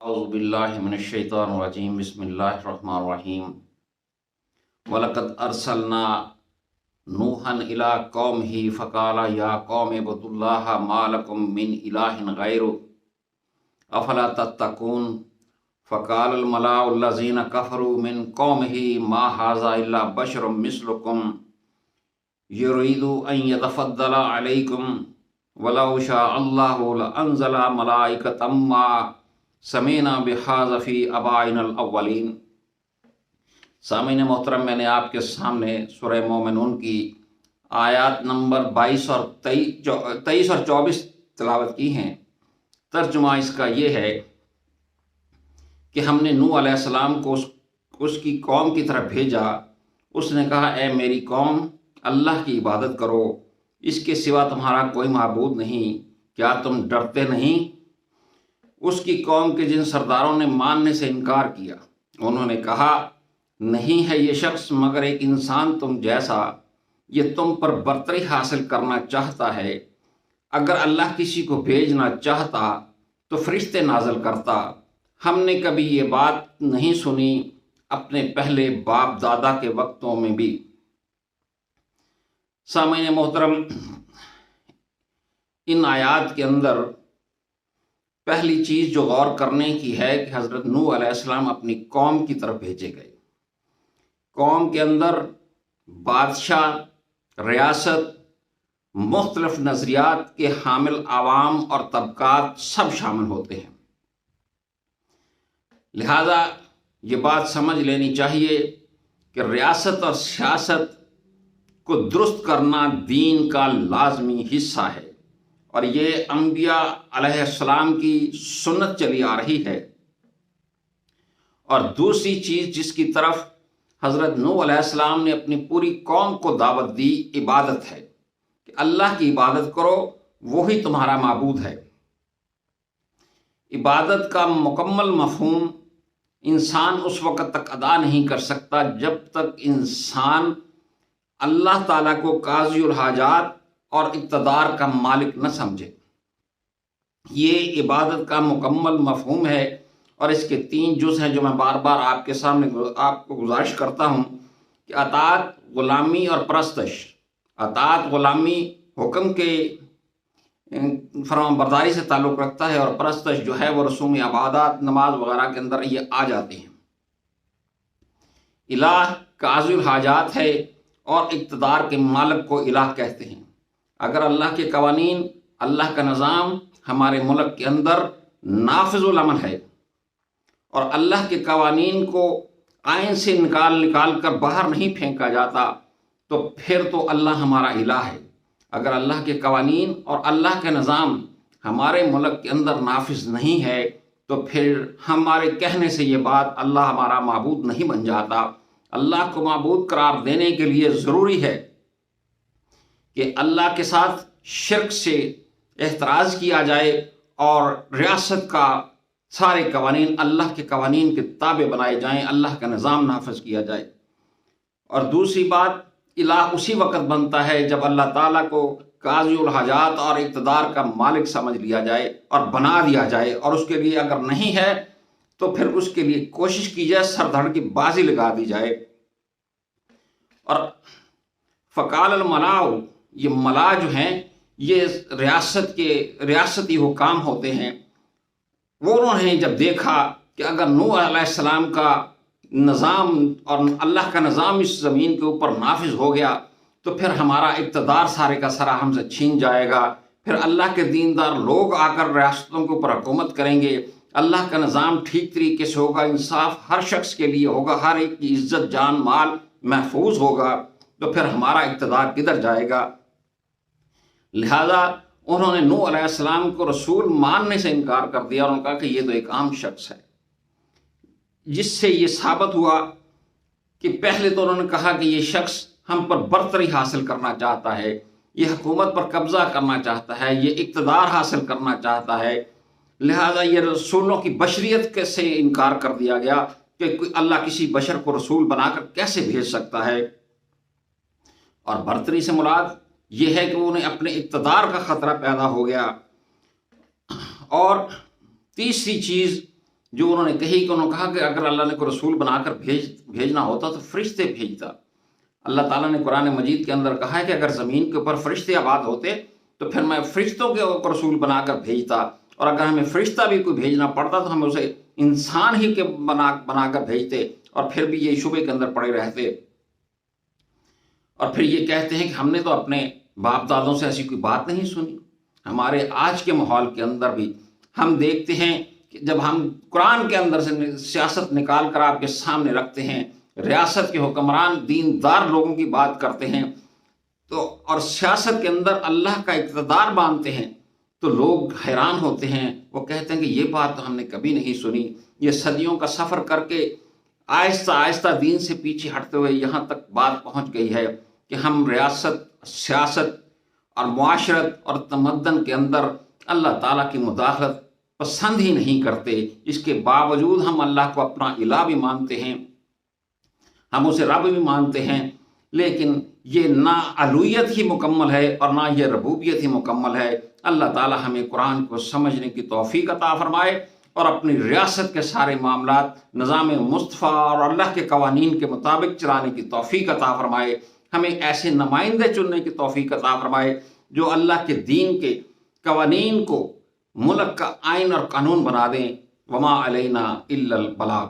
اعوذ باللہ من الشیطان الرجیم بسم اللہ الرحمن الرحیم وَلَقَدْ أَرْسَلْنَا نُوحًا إِلَىٰ قَوْمِهِ فَقَالَ يَا قَوْمِ اعْبُدُوا اللَّهَ مَا لَكُم مِّنْ إِلَٰهٍ غَيْرُهُ أَفَلَا تَتَّقُونَ فَقَالَ الْمَلَأُ الَّذِينَ كَفَرُوا مِنْ قَوْمِهِ مَا هَٰذَا إِلَّا بَشَرٌ مِّثْلُكُمْ يُرِيدُ أَن يَتَفَضَّلَ عَلَيْكُمْ وَلَوْ شَاءَ اللَّهُ لَأَنزَلَ مَلَائِكَةً مَّا سَمِعْنَا بِهَٰذَا فِي آبَائِنَا الْأَوَّلِينَ۔ سامعین محترم، میں نے آپ کے سامنے سورہ مومنون کی آیات نمبر 22 اور 24 تلاوت کی ہیں۔ ترجمہ اس کا یہ ہے کہ ہم نے نوح علیہ السلام کو اس کی قوم کی طرف بھیجا۔ اس نے کہا، اے میری قوم، اللہ کی عبادت کرو، اس کے سوا تمہارا کوئی معبود نہیں، کیا تم ڈرتے نہیں؟ اس کی قوم کے جن سرداروں نے ماننے سے انکار کیا، انہوں نے کہا، نہیں ہے یہ شخص مگر ایک انسان تم جیسا، یہ تم پر برتری حاصل کرنا چاہتا ہے۔ اگر اللہ کسی کو بھیجنا چاہتا تو فرشتے نازل کرتا، ہم نے کبھی یہ بات نہیں سنی اپنے پہلے باپ دادا کے وقتوں میں بھی۔ سامعین محترم، ان آیات کے اندر پہلی چیز جو غور کرنے کی ہے کہ حضرت نوح علیہ السلام اپنی قوم کی طرف بھیجے گئے۔ قوم کے اندر بادشاہ، ریاست، مختلف نظریات کے حامل عوام اور طبقات سب شامل ہوتے ہیں۔ لہذا یہ بات سمجھ لینی چاہیے کہ ریاست اور سیاست کو درست کرنا دین کا لازمی حصہ ہے، اور یہ انبیاء علیہ السلام کی سنت چلی آ رہی ہے۔ اور دوسری چیز جس کی طرف حضرت نوح علیہ السلام نے اپنی پوری قوم کو دعوت دی، عبادت ہے کہ اللہ کی عبادت کرو، وہی تمہارا معبود ہے۔ عبادت کا مکمل مفہوم انسان اس وقت تک ادا نہیں کر سکتا جب تک انسان اللہ تعالیٰ کو قاضی الحاجات اور اقتدار کا مالک نہ سمجھے۔ یہ عبادت کا مکمل مفہوم ہے، اور اس کے 3 جز ہیں جو میں بار بار آپ کے سامنے آپ کو گزارش کرتا ہوں کہ اطاعت، غلامی اور پرستش۔ اطاعت غلامی حکم کے فرمان برداری سے تعلق رکھتا ہے، اور پرستش جو ہے وہ رسوم عبادات، نماز وغیرہ کے اندر یہ آ جاتے ہیں۔ الہ قاضی الحاجات ہے اور اقتدار کے مالک کو الہ کہتے ہیں۔ اگر اللہ کے قوانین، اللہ کا نظام ہمارے ملک کے اندر نافذ العمل ہے اور اللہ کے قوانین کو آئین سے نکال کر باہر نہیں پھینکا جاتا، تو پھر تو اللہ ہمارا الہ ہے۔ اگر اللہ کے قوانین اور اللہ کا نظام ہمارے ملک کے اندر نافذ نہیں ہے تو پھر ہمارے کہنے سے یہ بات اللہ ہمارا معبود نہیں بن جاتا۔ اللہ کو معبود قرار دینے کے لیے ضروری ہے کہ اللہ کے ساتھ شرک سے احتراز کیا جائے، اور ریاست کا سارے قوانین اللہ کے قوانین کے تابع بنائے جائیں، اللہ کا نظام نافذ کیا جائے۔ اور دوسری بات، الہ اسی وقت بنتا ہے جب اللہ تعالیٰ کو قاضی الحاجات اور اقتدار کا مالک سمجھ لیا جائے اور بنا دیا جائے، اور اس کے لیے اگر نہیں ہے تو پھر اس کے لیے کوشش کی جائے، سر دھڑ کی بازی لگا دی جائے۔ اور فقال الملاء، یہ ملا جو ہیں یہ ریاستی حکام ہوتے ہیں۔ وہ انہوں نے جب دیکھا کہ اگر نوح علیہ السلام کا نظام اور اللہ کا نظام اس زمین کے اوپر نافذ ہو گیا تو پھر ہمارا اقتدار سارے کا سارا ہم سے چھین جائے گا، پھر اللہ کے دیندار لوگ آ کر ریاستوں کے اوپر حکومت کریں گے، اللہ کا نظام ٹھیک طریقے سے ہوگا، انصاف ہر شخص کے لیے ہوگا، ہر ایک کی عزت جان مال محفوظ ہوگا، تو پھر ہمارا اقتدار کدھر جائے گا؟ لہذا انہوں نے نوح علیہ السلام کو رسول ماننے سے انکار کر دیا، اور انہوں نے کہا کہ یہ تو ایک عام شخص ہے، جس سے یہ ثابت ہوا کہ پہلے تو انہوں نے کہا کہ یہ شخص ہم پر برتری حاصل کرنا چاہتا ہے، یہ حکومت پر قبضہ کرنا چاہتا ہے، یہ اقتدار حاصل کرنا چاہتا ہے، لہذا یہ رسولوں کی بشریت سے انکار کر دیا گیا کہ اللہ کسی بشر کو رسول بنا کر کیسے بھیج سکتا ہے۔ اور برتری سے مراد یہ ہے کہ انہیں اپنے اقتدار کا خطرہ پیدا ہو گیا۔ اور تیسری چیز جو انہوں نے کہی کہ انہوں نے کہا کہ اگر اللہ نے کوئی رسول بنا کر بھیجنا ہوتا تو فرشتے بھیجتا۔ اللہ تعالیٰ نے قرآن مجید کے اندر کہا ہے کہ اگر زمین کے اوپر فرشتے آباد ہوتے تو پھر میں فرشتوں کے اوپر رسول بنا کر بھیجتا، اور اگر ہمیں فرشتہ بھی کوئی بھیجنا پڑتا تو ہم اسے انسان ہی کے بنا کر بھیجتے، اور پھر بھی یہ شبے کے اندر پڑے رہتے، اور پھر یہ کہتے ہیں کہ ہم نے تو اپنے باپ دادوں سے ایسی کوئی بات نہیں سنی۔ ہمارے آج کے ماحول کے اندر بھی ہم دیکھتے ہیں کہ جب ہم قرآن کے اندر سے سیاست نکال کر آپ کے سامنے رکھتے ہیں، ریاست کے حکمران دیندار لوگوں کی بات کرتے ہیں تو اور سیاست کے اندر اللہ کا اقتدار مانتے ہیں تو لوگ حیران ہوتے ہیں، وہ کہتے ہیں کہ یہ بات تو ہم نے کبھی نہیں سنی۔ یہ صدیوں کا سفر کر کے آہستہ آہستہ دین سے پیچھے ہٹتے ہوئے یہاں تک بات پہنچ گئی ہے کہ ہم ریاست، سیاست اور معاشرت اور تمدن کے اندر اللہ تعالیٰ کی مداخلت پسند ہی نہیں کرتے۔ اس کے باوجود ہم اللہ کو اپنا الہ بھی مانتے ہیں، ہم اسے رب بھی مانتے ہیں، لیکن یہ نہ الوہیت ہی مکمل ہے اور نہ یہ ربوبیت ہی مکمل ہے۔ اللہ تعالیٰ ہمیں قرآن کو سمجھنے کی توفیق عطا فرمائے اور اپنی ریاست کے سارے معاملات نظام مصطفیٰ اور اللہ کے قوانین کے مطابق چلانے کی توفیق عطا فرمائے۔ ہمیں ایسے نمائندے چننے کی توفیق عطا فرمائے جو اللہ کے دین کے قوانین کو ملک کا آئین اور قانون بنا دیں۔ وما علینا الا البلاغ۔